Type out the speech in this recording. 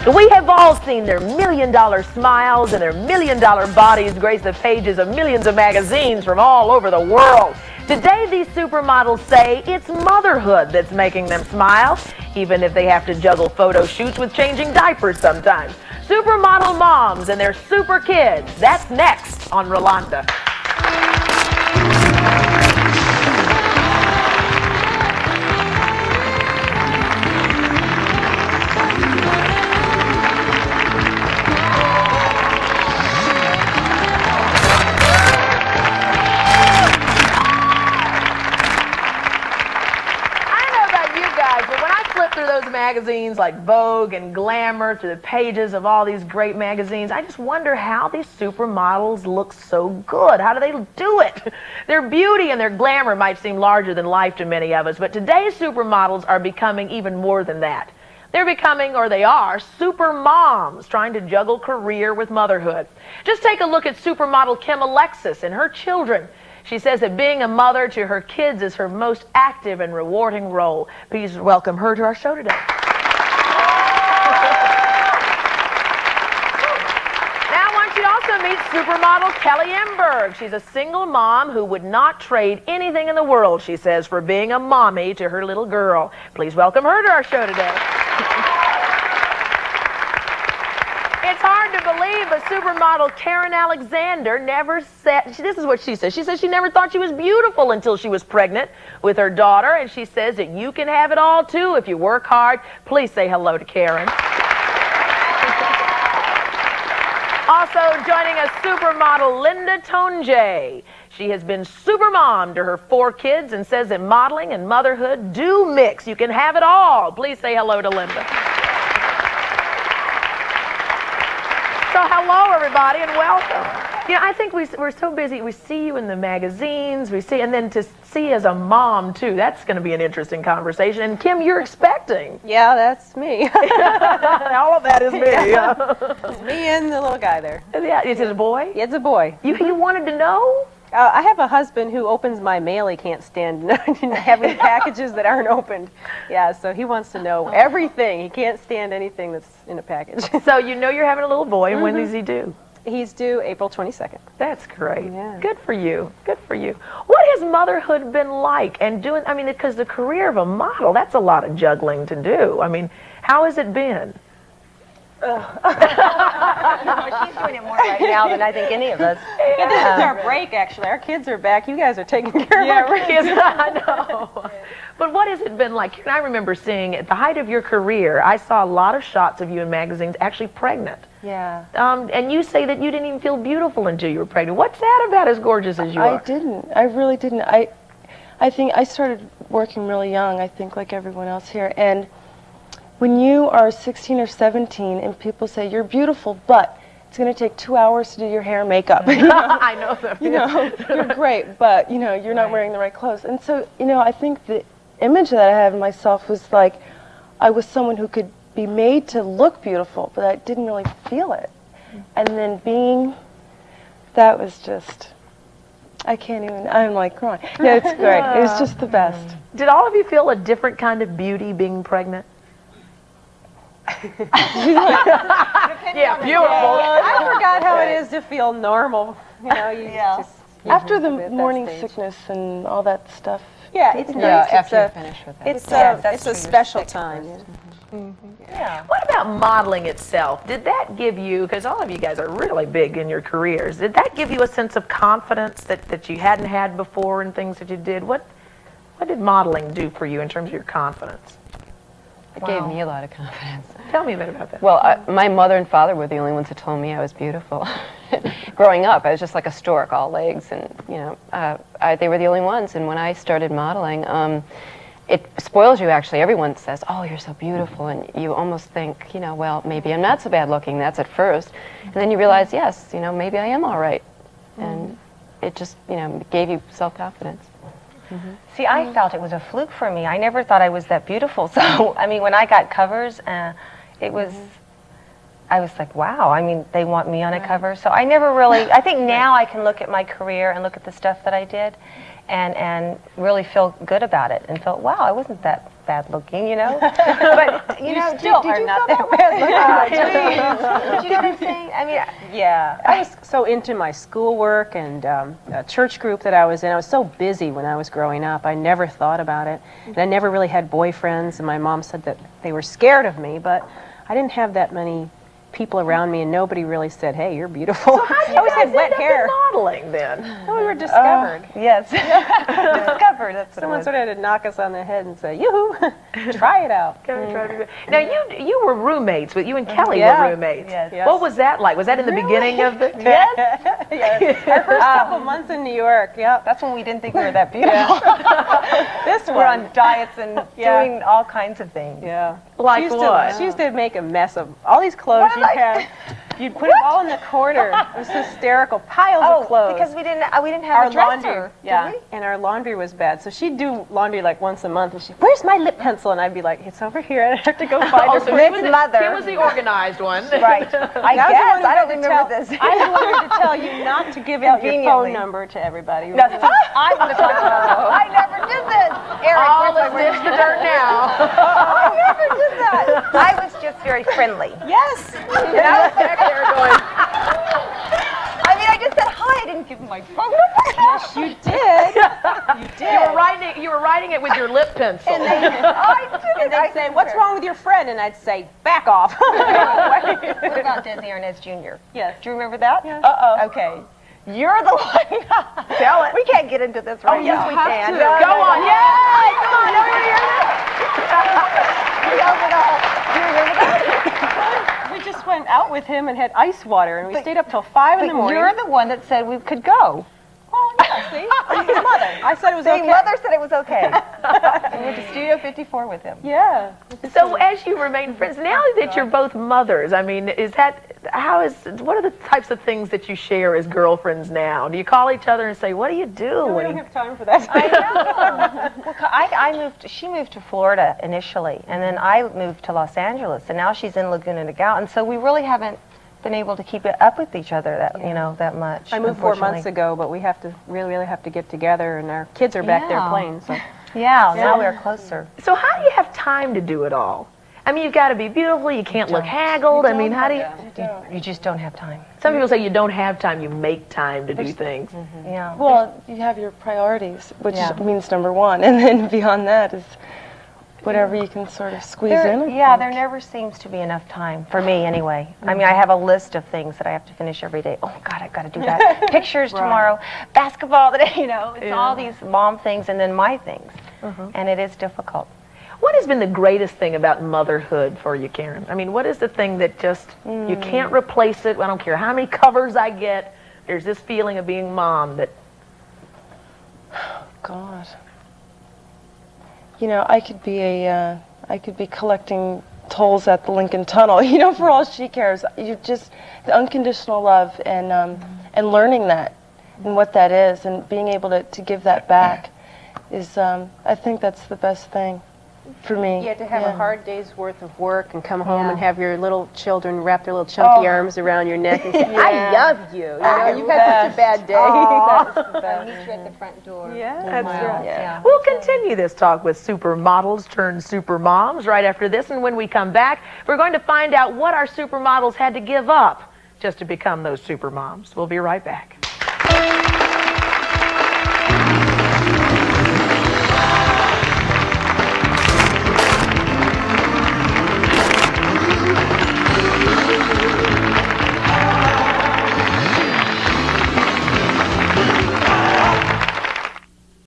We have all seen their million-dollar smiles and their million-dollar bodies grace the pages of millions of magazines from all over the world. Today, these supermodels say it's motherhood that's making them smile, even if they have to juggle photo shoots with changing diapers sometimes. Supermodel moms and their super kids. That's next on Rolanda. Through those magazines like Vogue and Glamour, through the pages of all these great magazines, I just wonder how these supermodels look so good. How do they do it? Their beauty and their glamour might seem larger than life to many of us, but today's supermodels are becoming even more than that. They're becoming, or they are, super moms trying to juggle career with motherhood. Just take a look at supermodel Kim Alexis and her children. She says that being a mother to her kids is her most active and rewarding role. Please welcome her to our show today. Now I want you to also meet supermodel Kelly Emberg. She's a single mom who would not trade anything in the world, she says, for being a mommy to her little girl. Please welcome her to our show today. It's hard to believe, but supermodel Karen Alexander never said, this is what she says. She says she never thought she was beautiful until she was pregnant with her daughter, and she says that you can have it all too if you work hard. Please say hello to Karen. Also joining us, supermodel Linda Tonje. She has been super mom to her 4 kids and says that modeling and motherhood do mix. You can have it all. Please say hello to Linda. So hello, everybody, and welcome. You know, I think we're so busy. We see you in the magazines, and then to see as a mom, too, that's going to be an interesting conversation. And Kim, you're expecting. Yeah, that's me. All of that is me. Yeah. It's me and the little guy there. Yeah, is it a boy? Yeah, it's a boy. You wanted to know? I have a husband who opens my mail. He can't stand having packages that aren't opened. Yeah, so he wants to know everything. He can't stand anything that's in a package. So you know you're having a little boy, and when does he due? He's due April 22nd. That's great. Yeah. Good for you. Good for you. What has motherhood been like? And doing, I mean, because the career of a model, that's a lot of juggling to do. I mean, how has it been? She's doing it more right now than I think any of us. Yeah, this is our break, actually. Our kids are back. You guys are taking care of our kids. I know. But what has it been like? And I remember seeing at the height of your career, I saw a lot of shots of you in magazines actually pregnant. Yeah. And you say that you didn't even feel beautiful until you were pregnant. What's that about as gorgeous as you are? I didn't. I really didn't. I think I started working really young, I think, like everyone else here. And when you are 16 or 17 and people say, you're beautiful, but it's going to take 2 hours to do your hair and makeup. You know? I know them. You know, you're great, but, you know, you're not wearing the right clothes. And so, you know, I think the image that I had of myself was like I was someone who could be made to look beautiful, but I didn't really feel it. And then that was just, I can't even, I'm like crying. No, it's great. It was just the best. Did all of you feel a different kind of beauty being pregnant? Yeah, beautiful. I forgot how it is to feel normal. You know, After the morning sickness and all that stuff. Yeah, it's nice. After you finish with that. It's a special time. Yeah. What about modeling itself? Did that give you, because all of you guys are really big in your careers, did that give you a sense of confidence that you hadn't had before in things that you did? What did modeling do for you in terms of your confidence? It gave me a lot of confidence. Tell me a bit about that. Well, my mother and father were the only ones who told me I was beautiful. Growing up, I was just like a stork, all legs, and you know, they were the only ones. And when I started modeling, it spoils you actually. Everyone says, "Oh, you're so beautiful," and you almost think, you know, well, maybe I'm not so bad looking. That's at first, and then you realize, yes, you know, maybe I am all right, and it just, you know, gave you self-confidence. See, I felt it was a fluke for me. I never thought I was that beautiful. So, I mean, when I got covers, I was like, wow, I mean, they want me on a cover. So I never really, I think now I can look at my career and look at the stuff that I did and really feel good about it and felt, wow, I wasn't that bad looking, you know. But you know, still did are you not feel that that way? Do you know what I'm saying? I mean, Yeah, I was so into my schoolwork and a church group that I was in. I was so busy when I was growing up. I never thought about it. And I never really had boyfriends, and my mom said that they were scared of me, but I didn't have that many people around me, and nobody really said, "Hey, you're beautiful." So how did I you always guys had wet end up hair. in modeling then? Oh, we were discovered. yes, discovered. That's what it Someone was. sort of had to knock us on the head and say, "Yoo-hoo, try it out." Now you were roommates, but you and Kelly Yeah. were roommates. Yes. What was that like? Was that in the beginning of the? Yes. Our first couple months in New York. Yep. That's when we didn't think we were that beautiful. This We're one. on diets and doing all kinds of things. Yeah. Like she used what? she used to make a mess of all these clothes you'd have. You'd put them all in the corner. It was hysterical. Piles of clothes. because we didn't have our a dresser, laundry, did yeah, we? and our laundry was bad. So she'd do laundry like once a month, and she'd, "Where's my lip pencil?" And I'd be like, "It's over here." I'd have to go find Oh, her. so he was the organized one. Right. I I was the guess. one I don't who had to remember tell- this. I was the one to tell you not to give out your Conveniently. phone number to everybody. No, I would have talked about I never did this. Eric, All where's is my dish the dirt now. I never did that. I was just very friendly. Yes. And I was back there going, I mean, I just said hi. I didn't give him my phone number. Yes, you did. You did. you were writing it with your lip pencil. And they'd say, "What's wrong with your friend?" And I'd say, "Back off." What about Desi Arnaz Jr.? Yes. Do you remember that? Yes. Uh-oh. Okay. You're the one. Tell it. We can't get into this right yes, now. we can. Go on. Yay! Come on, everybody hear We over the hole. Do you remember that? We just went out with him and had ice water, and we stayed up till 5 in the morning. You're the one that said we could go. Oh, yeah, see? His mother. I said it was The okay. mother said it was okay. We went to Studio 54 with him. Yeah. So as you remain friends, now that you're both mothers, I mean, what are the types of things that you share as girlfriends now? Do you call each other and say, "What are you doing?" We don't have time for that. I know. Well, she moved to Florida initially, and then I moved to Los Angeles, and now she's in Laguna Niguel, and so we really haven't been able to keep it up with each other that much. I moved 4 months unfortunately. ago, but we have to really have to get together, and our kids are back there Yeah. playing. So Yeah, now we're closer. So how do you have time to do it all? I mean, you've got to be beautiful. You can't look haggled. I mean, how do you? You just don't have time. Some people say you don't have time. You make time to do things. Yeah. Well, you have your priorities, which Yeah. means number one, and then beyond that is whatever you can sort of squeeze in. There never seems to be enough time, for me anyway. I mean, I have a list of things that I have to finish every day. Oh, God, I've got to do that. Pictures tomorrow, basketball today, it's all these mom things and then my things. And it is difficult. What has been the greatest thing about motherhood for you, Karen? I mean, what is the thing that just, you can't replace it? I don't care how many covers I get. There's this feeling of being mom that... God. You know, I could be collecting tolls at the Lincoln Tunnel, for all she cares. You just, the unconditional love and learning that and what that is and being able to give that back is, I think that's the best thing for me. you had to have a hard day's worth of work and come home and have your little children wrap their little chunky arms around your neck and say, "I love you." You've had such a bad day. I'll meet you at the front door. Yeah. That's right. Yeah. We'll continue this talk with supermodels turned supermoms right after this. And when we come back, we're going to find out what our supermodels had to give up just to become those supermoms. We'll be right back.